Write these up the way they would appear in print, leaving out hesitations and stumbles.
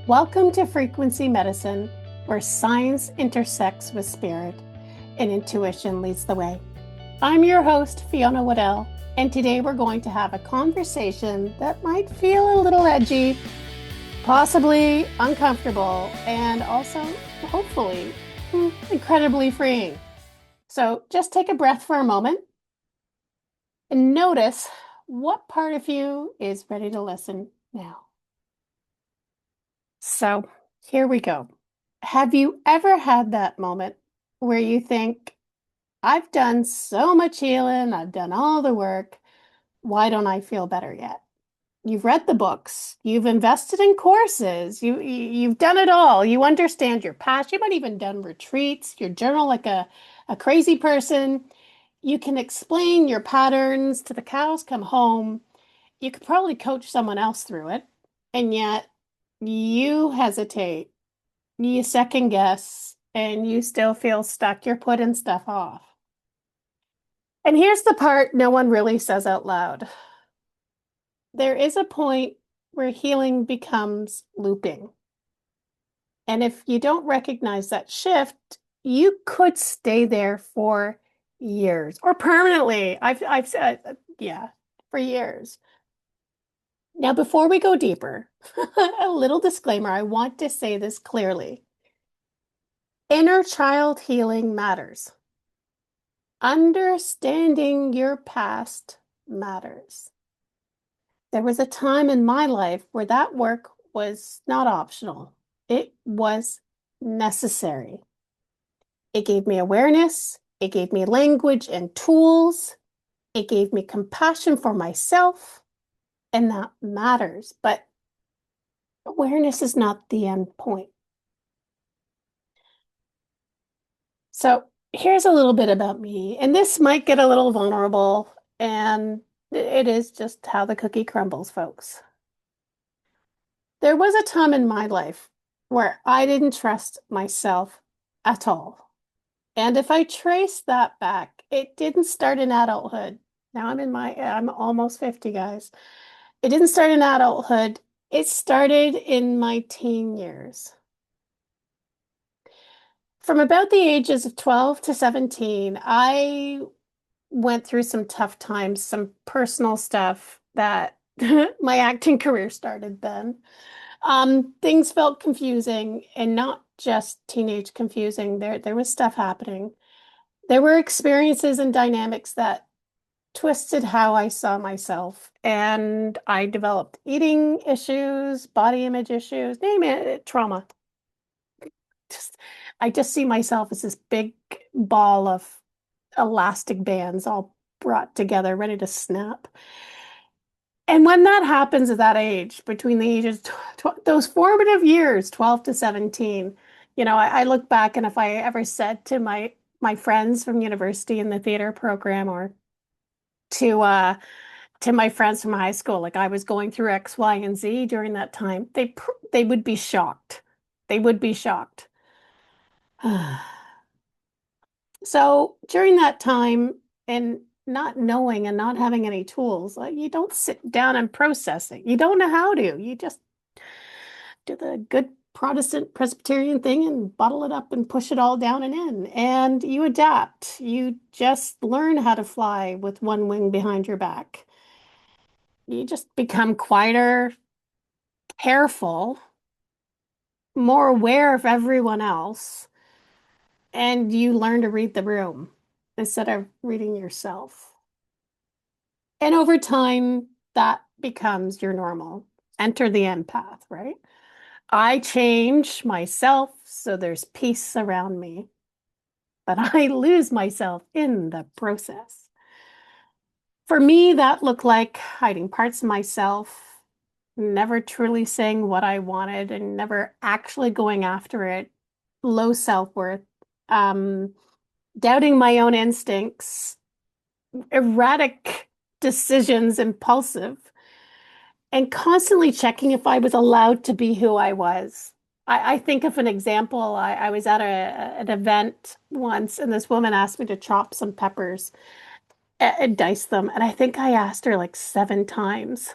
Welcome to Frequency Medicine, where science intersects with spirit and intuition leads the way. I'm your host, Fiona Waddell, and today we're going to have a conversation that might feel a little edgy, possibly uncomfortable, and also, hopefully, incredibly freeing. So just take a breath for a moment and notice what part of you is ready to listen now. So here we go. Have you ever had that moment where you think, I've done so much healing, I've done all the work, why don't I feel better yet? You've read the books, you've invested in courses, you've done it all. You understand your past, you might even done retreats, your journal like a crazy person. You can explain your patterns to the cows come home. You could probably coach someone else through it, and yet you hesitate, you second guess, and you still feel stuck. You're putting stuff off. And here's the part no one really says out loud. There is a point where healing becomes looping. And if you don't recognize that shift, you could stay there for years or permanently. I've said, yeah, for years. Now, before we go deeper, a little disclaimer, I want to say this clearly. Inner child healing matters. Understanding your past matters. There was a time in my life where that work was not optional. It was necessary. It gave me awareness. It gave me language and tools. It gave me compassion for myself. And that matters. But awareness is not the end point. So here's a little bit about me. And this might get a little vulnerable. And it is just how the cookie crumbles, folks. There was a time in my life where I didn't trust myself at all. And if I trace that back, it didn't start in adulthood. Now I'm almost 50, guys. It didn't start in adulthood. It started in my teen years. From about the ages of 12 to 17, I went through some tough times, some personal stuff that my acting career started then. Things felt confusing and not just teenage confusing. There was stuff happening. There were experiences and dynamics that twisted how I saw myself. And I developed eating issues, body image issues, name it, trauma. Just, I just see myself as this big ball of elastic bands all brought together, ready to snap. And when that happens at that age, between the ages, those formative years, 12 to 17, I look back, and if I ever said to my friends from university in the theater program, or to my friends from high school, like I was going through X, Y, and Z during that time, they would be shocked. They would be shocked. So during that time, and not knowing and not having any tools, like you don't sit down and process it. You don't know how to. You just do the good Protestant Presbyterian thing and bottle it up and push it all down and in. And you adapt. You just learn how to fly with one wing behind your back. You just become quieter, careful, more aware of everyone else, and you learn to read the room instead of reading yourself. And over time, that becomes your normal. Enter the empath, right? I change myself so there's peace around me, but I lose myself in the process. For me, that looked like hiding parts of myself, never truly saying what I wanted, and never actually going after it. Low self-worth, um, doubting my own instincts, erratic decisions, impulsive, and constantly checking if I was allowed to be who I was. I think of an example. I was at an event once, and this woman asked me to chop some peppers and dice them. And I think I asked her like 7 times.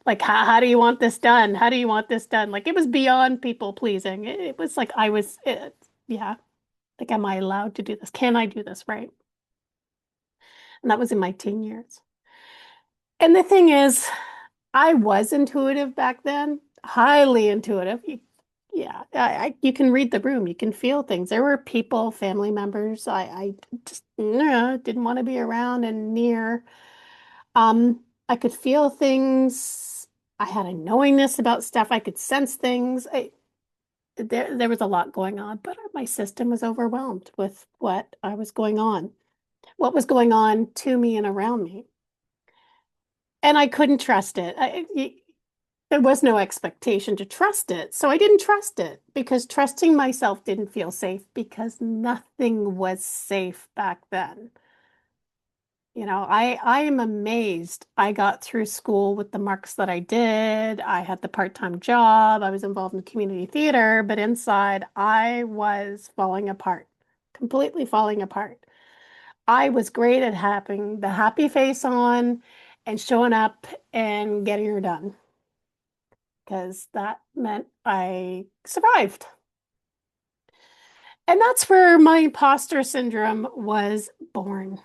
Like, how do you want this done? How do you want this done? Like, it was beyond people pleasing. It was like yeah. Like, am I allowed to do this? Can I do this? Right. And that was in my teen years. And the thing is, I was intuitive back then, highly intuitive. Yeah, you can read the room, you can feel things. There were people, family members, I just didn't want to be around and near. I could feel things. I had a knowingness about stuff. I could sense things. There was a lot going on, but my system was overwhelmed with what was going on to me and around me. And I couldn't trust it. There was no expectation to trust it. So I didn't trust it because trusting myself didn't feel safe because nothing was safe back then. I am amazed I got through school with the marks that I did. I had the part-time job. I was involved in community theater, but inside I was falling apart, completely falling apart. I was great at having the happy face on and showing up and getting her done because that meant I survived. And that's where my imposter syndrome was born.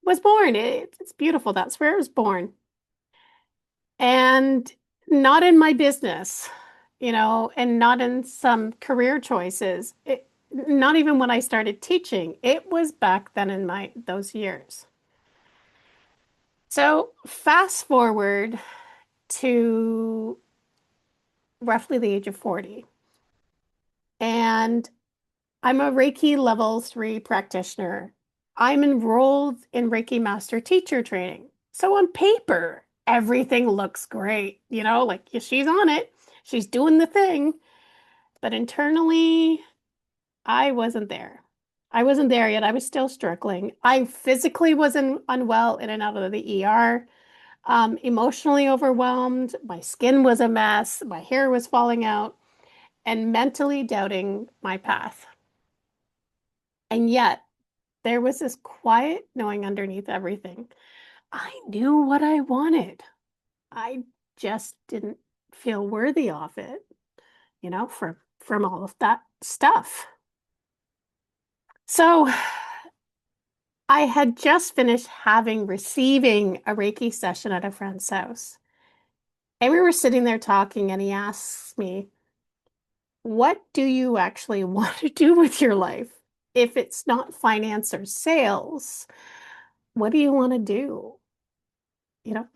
Was born. It's beautiful. That's where it was born. And not in my business, and not in some career choices. Not even when I started teaching. It was back then in my those years. So fast forward to roughly the age of 40. And I'm a Reiki level 3 practitioner. I'm enrolled in Reiki master teacher training. So on paper, everything looks great. Like she's on it, she's doing the thing. But internally, I wasn't there. I wasn't there yet. I was still struggling. I physically wasn't unwell in and out of the ER, emotionally overwhelmed. My skin was a mess. My hair was falling out, and mentally doubting my path. And yet, there was this quiet knowing underneath everything. I knew what I wanted. I just didn't feel worthy of it, from all of that stuff. So I had just finished receiving a Reiki session at a friend's house. And we were sitting there talking, and he asks me, what do you actually want to do with your life? If it's not finance or sales, what do you want to do? You know,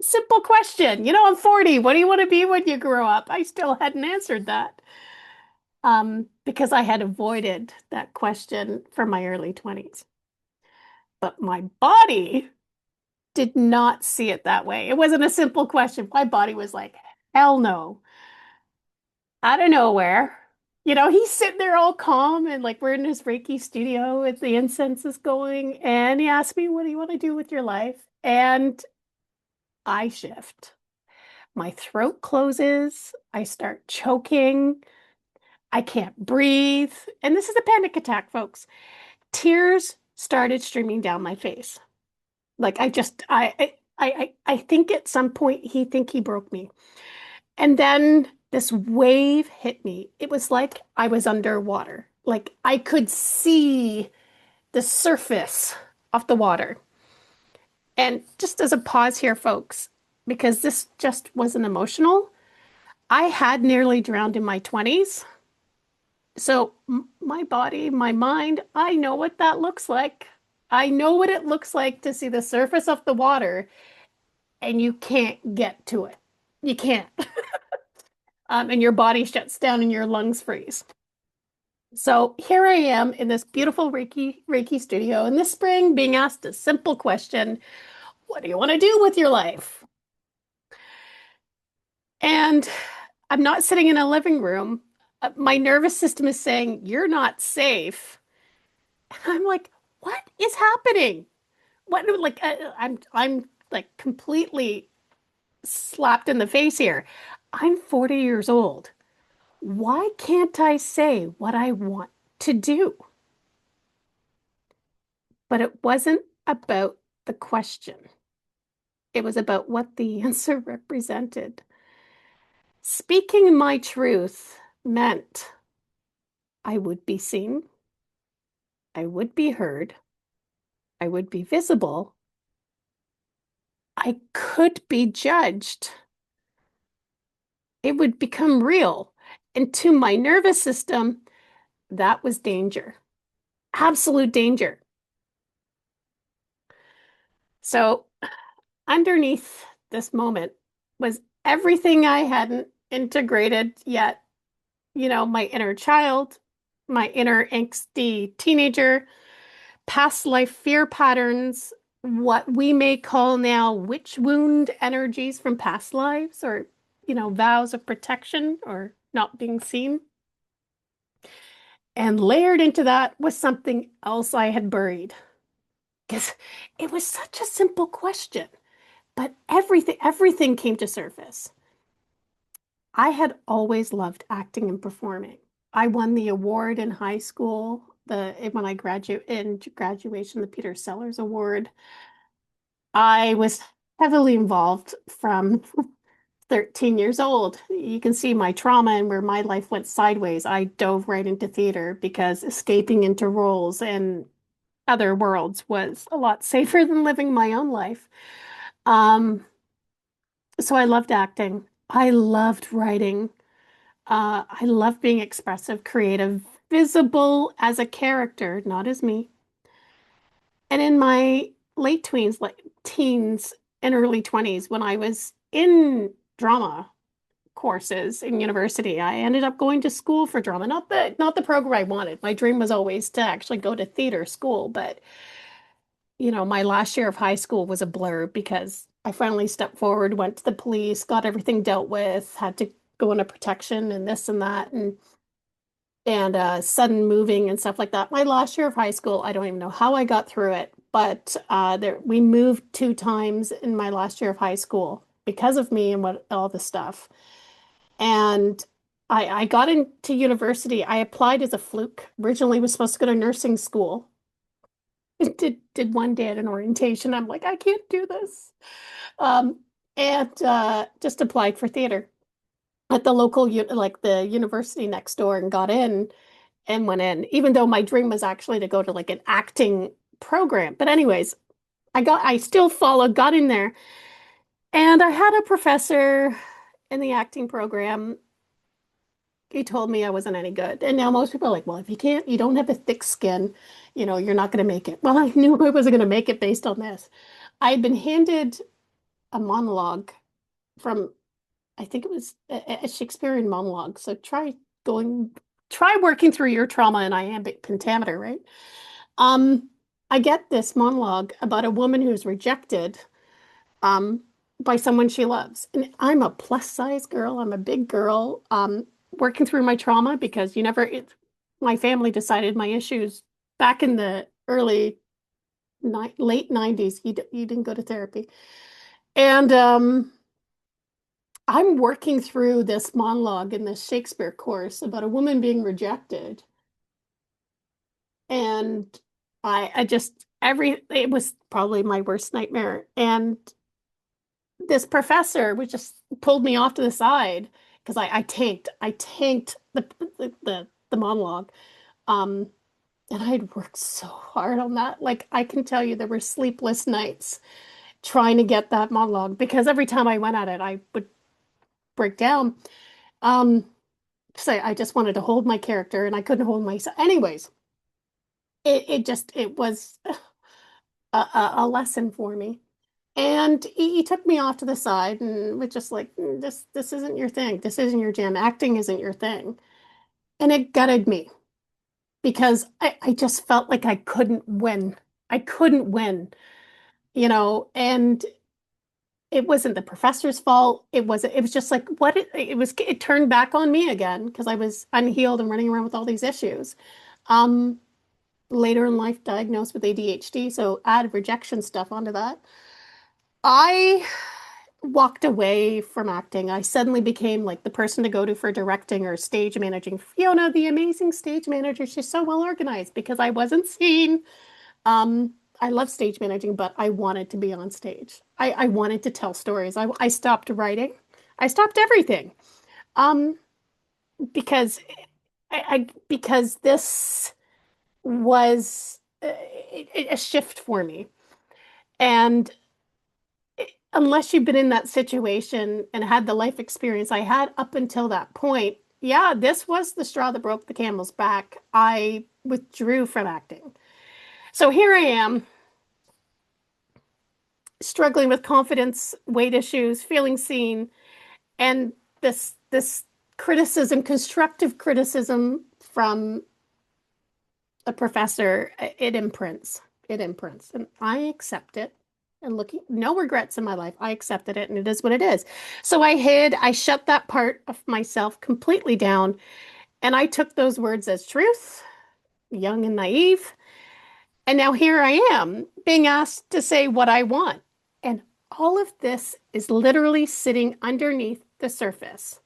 simple question. I'm 40. What do you want to be when you grow up? I still hadn't answered that. Because I had avoided that question from my early 20s. But my body did not see it that way. It wasn't a simple question. My body was like, hell no. Out of nowhere. He's sitting there all calm and like we're in his Reiki studio as the incense is going. And he asked me, what do you want to do with your life? And I shift. My throat closes. I start choking. I can't breathe. And this is a panic attack, folks. Tears started streaming down my face. Like I think at some point he broke me. And then this wave hit me. It was like I was underwater. Like I could see the surface of the water. And just as a pause here, folks, because this just wasn't emotional, I had nearly drowned in my 20s. So my body, my mind, I know what that looks like. I know what it looks like to see the surface of the water and you can't get to it. You can't. And your body shuts down and your lungs freeze. So here I am in this beautiful Reiki studio in the spring being asked a simple question. What do you want to do with your life? And I'm not sitting in a living room. My nervous system is saying, you're not safe. I'm like, what is happening? What like I'm like completely slapped in the face here. I'm 40 years old. Why can't I say what I want to do? But it wasn't about the question. It was about what the answer represented. Speaking my truth meant I would be seen, I would be heard, I would be visible, I could be judged. It would become real. And to my nervous system, that was danger, absolute danger. So, underneath this moment was everything I hadn't integrated yet. My inner child, my inner angsty teenager, past life fear patterns, what we may call now witch wound energies from past lives, or, vows of protection or not being seen. And layered into that was something else I had buried. Because it was such a simple question, but everything came to surface. I had always loved acting and performing. I won the award in high school, when I graduate in graduation, the Peter Sellers Award. I was heavily involved from 13 years old. You can see my trauma and where my life went sideways. I dove right into theater because escaping into roles and other worlds was a lot safer than living my own life. Um, so I loved acting. I loved writing. I loved being expressive, creative, visible as a character, not as me. And in my late tweens, like teens and early 20s, when I was in drama courses in university, I ended up going to school for drama. Not the program I wanted. My dream was always to actually go to theater school, but my last year of high school was a blur because I finally stepped forward, went to the police, got everything dealt with, had to go into protection and this and that, and sudden moving and stuff like that. My last year of high school, I don't even know how I got through it, but we moved 2 times in my last year of high school because of me and what all the stuff. And I got into university. I applied as a fluke. Originally was supposed to go to nursing school. Did one day at an orientation. I'm like, I can't do this. Um, and just applied for theater at the local, like the university next door, and got in and went in, even though my dream was actually to go to like an acting program. But anyways, I still followed, got in there, and I had a professor in the acting program. He told me I wasn't any good. And now most people are like, well, if you don't have a thick skin, you're not going to make it. Well, I knew I wasn't going to make it based on this. I had been handed a monologue from, I think it was a Shakespearean monologue. So try working through your trauma in iambic pentameter, right? Um, I get this monologue about a woman who's rejected um by someone she loves. And I'm a plus size girl, I'm a big girl, working through my trauma because my family decided my issues back in the late 90s, you didn't go to therapy. And I'm working through this monologue in this Shakespeare course about a woman being rejected. And I just it was probably my worst nightmare. And this professor was just pulled me off to the side because I tanked the monologue. Um, and I had worked so hard on that. Like I can tell you there were sleepless nights trying to get that monologue because every time I went at it, I would break down. Um, so I just wanted to hold my character and I couldn't hold myself. Anyways, it was a lesson for me. And he took me off to the side and was just like, this isn't your thing. This isn't your jam. Acting isn't your thing." And it gutted me because I just felt like I couldn't win. I couldn't win, and it wasn't the professor's fault. It was just like it turned back on me again because I was unhealed and running around with all these issues. Um, Later in life diagnosed with ADHD, so add rejection stuff onto that. I walked away from acting. I suddenly became like the person to go to for directing or stage managing. Fiona, the amazing stage manager, she's so well organized because I wasn't seen. Um, I love stage managing, but I wanted to be on stage. I wanted to tell stories. I stopped writing. I stopped everything. Um, because because this was a shift for me. And unless you've been in that situation and had the life experience I had up until that point, yeah, this was the straw that broke the camel's back. I withdrew from acting. So here I am, struggling with confidence, weight issues, feeling seen, and this criticism, constructive criticism from a professor, it imprints. It imprints. And I accept it. And looking, no regrets in my life. I accepted it and it is what it is. So I shut that part of myself completely down. And I took those words as truth, young and naive. And now here I am being asked to say what I want. And all of this is literally sitting underneath the surface,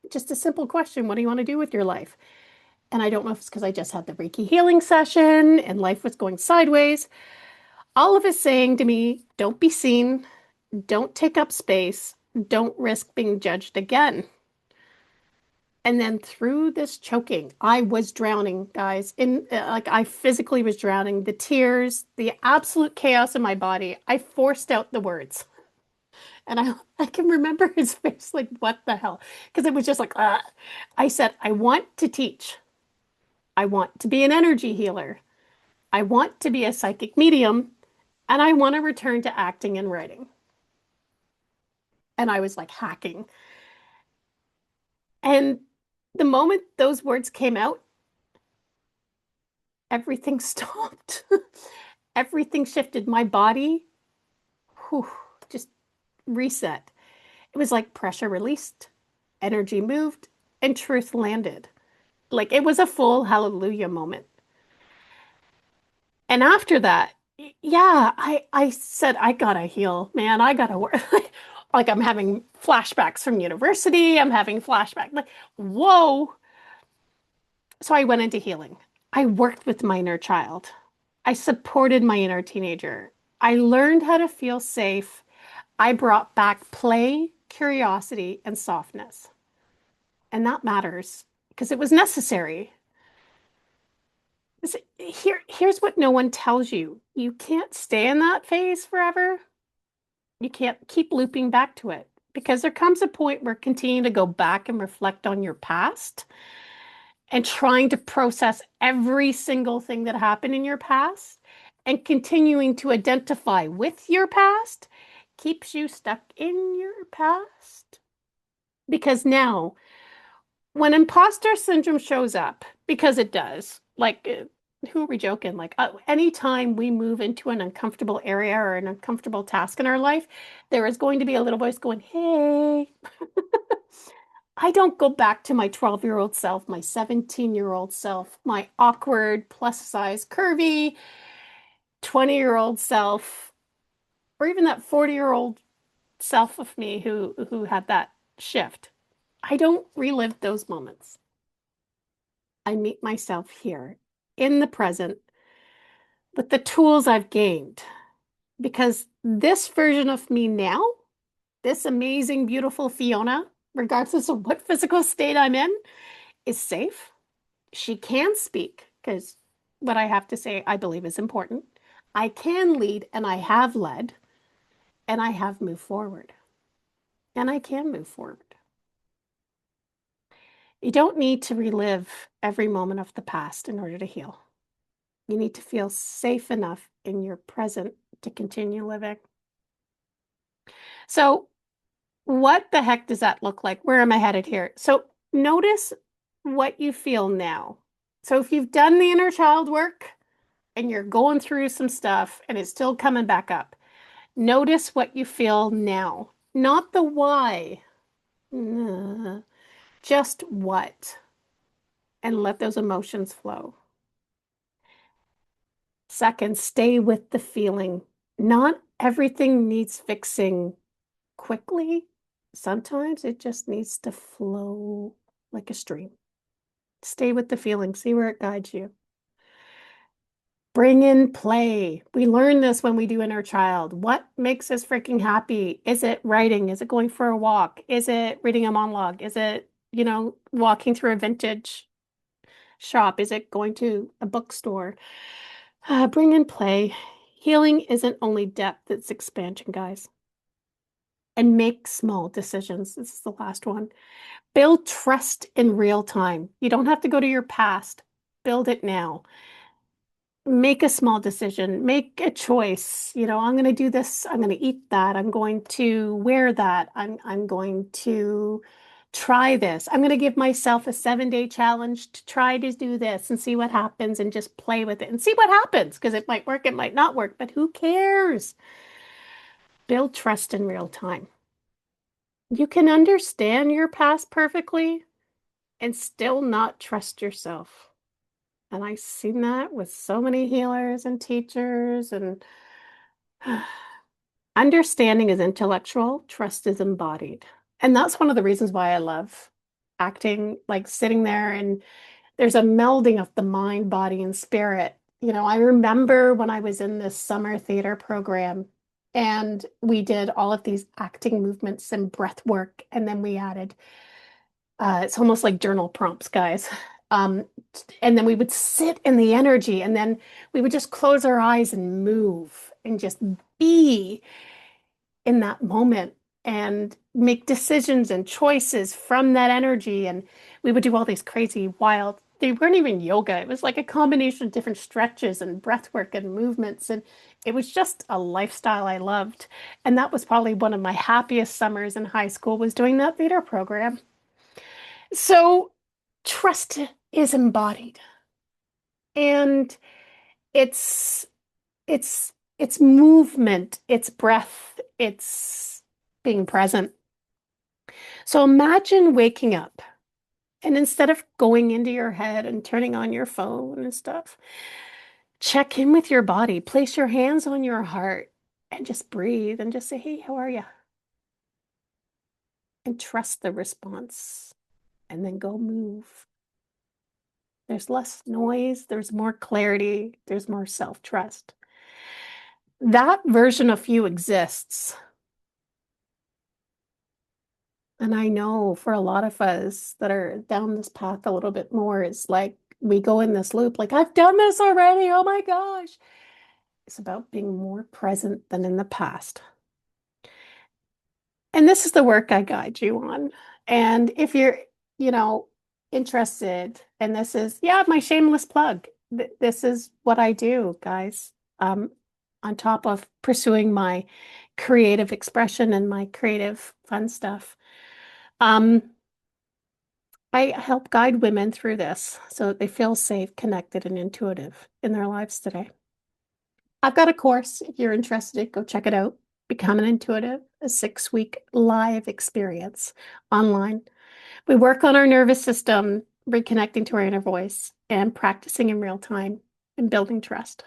just a simple question. What do you want to do with your life? And I don't know if it's because I just had the Reiki healing session and life was going sideways. All of it saying to me, don't be seen, don't take up space, don't risk being judged again. And then through this choking, I was drowning, guys. In like I physically was drowning. The tears, the absolute chaos in my body. I forced out the words. And I can remember his face like, what the hell? Because it was just like, I said, I want to teach. I want to be an energy healer. I want to be a psychic medium. And I want to return to acting and writing. And I was like hacking. And the moment those words came out, everything stopped. Everything shifted. My body, whew, just reset. It was like pressure released, energy moved, and truth landed. Like it was a full hallelujah moment. And after that, yeah, I said I gotta heal, man. I gotta work. Like I'm having flashbacks from university. I'm having flashbacks. Like, whoa. So I went into healing. I worked with my inner child. I supported my inner teenager. I learned how to feel safe. I brought back play, curiosity, and softness. And that matters because it was necessary. Here's what no one tells you. You can't stay in that phase forever. You can't keep looping back to it because there comes a point where continuing to go back and reflect on your past and trying to process every single thing that happened in your past and continuing to identify with your past keeps you stuck in your past. Because now, when imposter syndrome shows up, because it does, like, who are we joking? Like, anytime we move into an uncomfortable area or an uncomfortable task in our life, there is going to be a little voice going, hey. I don't go back to my 12-year-old self, my 17-year-old self, my awkward, plus size, curvy 20-year-old self, or even that 40-year-old self of me who had that shift. I don't relive those moments. I meet myself here in the present with the tools I've gained because this version of me now, this amazing, beautiful Fiona, regardless of what physical state I'm in, is safe. She can speak because what I have to say, I believe, is important. I can lead and I have led and I have moved forward and I can move forward. You don't need to relive every moment of the past in order to heal. You need to feel safe enough in your present to continue living. So, what the heck does that look like? Where am I headed here? So, notice what you feel now. So, if you've done the inner child work and you're going through some stuff and it's still coming back up, notice what you feel now, not the why, just what, and let those emotions flow. Second, stay with the feeling. Not everything needs fixing quickly. Sometimes it just needs to flow like a stream. Stay with the feeling, see where it guides you. Bring in play. We learn this when we do Inner Child. What makes us freaking happy? Is it writing? Is it going for a walk? Is it reading a monologue? Is it, walking through a vintage shop? Is it going to a bookstore? Bring in play. Healing isn't only depth, it's expansion, guys. And make small decisions. This is the last one. Build trust in real time. You don't have to go to your past. Build it now. Make a small decision, make a choice. I'm going to do this. I'm going to eat that. I'm going to wear that. I'm going to try this. I'm going to give myself a 7-day challenge to try to do this and see what happens and just play with it and see what happens because it might work, it might not work, but who cares? Build trust in real time. You can understand your past perfectly and still not trust yourself. And I've seen that with so many healers and teachers, and understanding is intellectual, trust is embodied. And that's one of the reasons why I love acting, like sitting there and there's a melding of the mind, body, and spirit. I remember when I was in this summer theater program and we did all of these acting movements and breath work, and then we added it's almost like journal prompts, guys. Um, and then we would sit in the energy, and then we would just close our eyes and move and just be in that moment and make decisions and choices from that energy. And we would do all these crazy, wild, they weren't even yoga. It was like a combination of different stretches and breath work and movements. And it was just a lifestyle I loved. And that was probably one of my happiest summers in high school was doing that theater program. So trust is embodied and it's it's movement, it's breath, it's being present. So imagine waking up and instead of going into your head and turning on your phone and stuff, check in with your body, place your hands on your heart and just breathe and just say, "Hey, how are you?" And trust the response and then go move. There's less noise, there's more clarity, there's more self-trust. That version of you exists. And I know for a lot of us that are down this path a little bit more, it's like we go in this loop, like, I've done this already. Oh my gosh. It's about being more present than in the past. And this is the work I guide you on. And if you're, you know, interested, and this is, yeah, my shameless plug. This is what I do, guys. On top of pursuing my creative expression and my creative fun stuff. Um, I help guide women through this so that they feel safe, connected, and intuitive in their lives today. I've got a course. If you're interested, go check it out. Become an Intuitive, a 6-week live experience online. We work on our nervous system, reconnecting to our inner voice, and practicing in real time and building trust.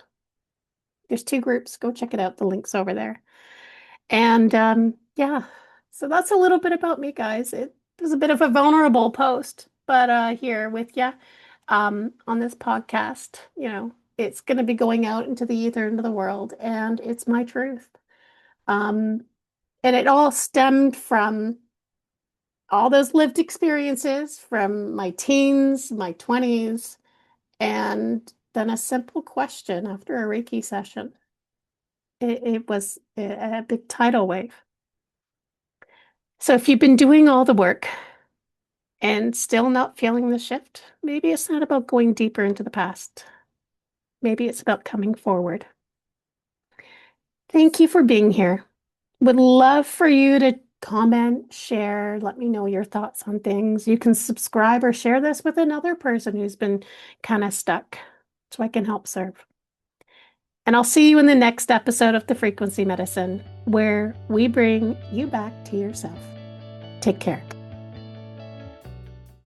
There's 2 groups. Go check it out. The link's over there. And yeah, so that's a little bit about me, guys. It was a bit of a vulnerable post, but here with you on this podcast, it's going to be going out into the ether, into the world, and it's my truth. Um, and it all stemmed from all those lived experiences from my teens, my 20s, and then a simple question after a Reiki session. It was a big tidal wave. So if you've been doing all the work and still not feeling the shift, maybe it's not about going deeper into the past. Maybe it's about coming forward. Thank you for being here. Would love for you to comment, share, let me know your thoughts on things. You can subscribe or share this with another person who's been kind of stuck so I can help serve. And I'll see you in the next episode of The Frequency Medicine, where we bring you back to yourself. Take care.